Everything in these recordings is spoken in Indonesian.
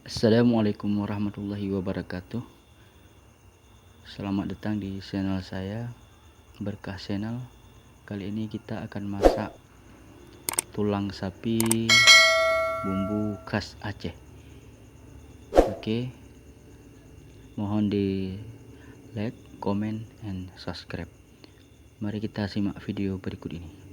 Assalamualaikum warahmatullahi wabarakatuh. Selamat datang di channel saya, Berkah Channel. Kali ini kita akan masak tulang sapi bumbu khas Aceh. Oke, mohon di like, comment, and subscribe. Mari kita simak video berikut ini.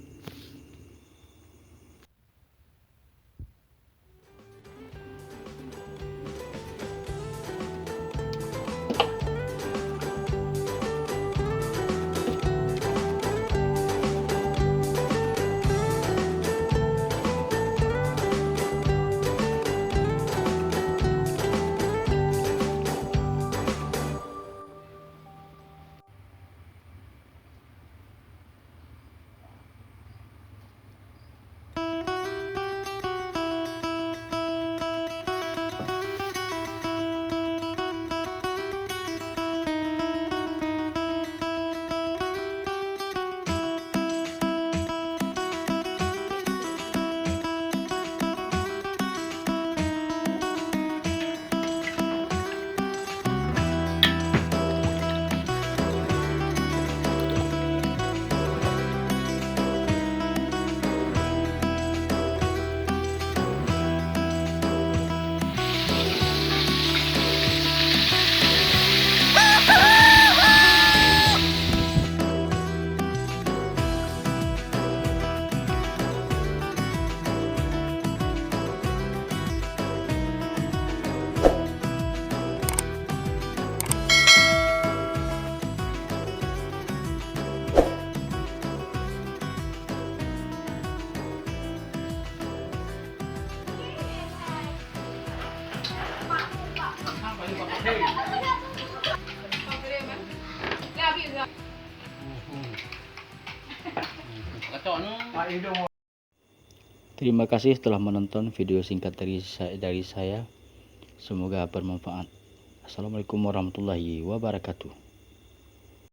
Terima kasih telah menonton video singkat dari saya. Semoga bermanfaat. Assalamualaikum warahmatullahi wabarakatuh.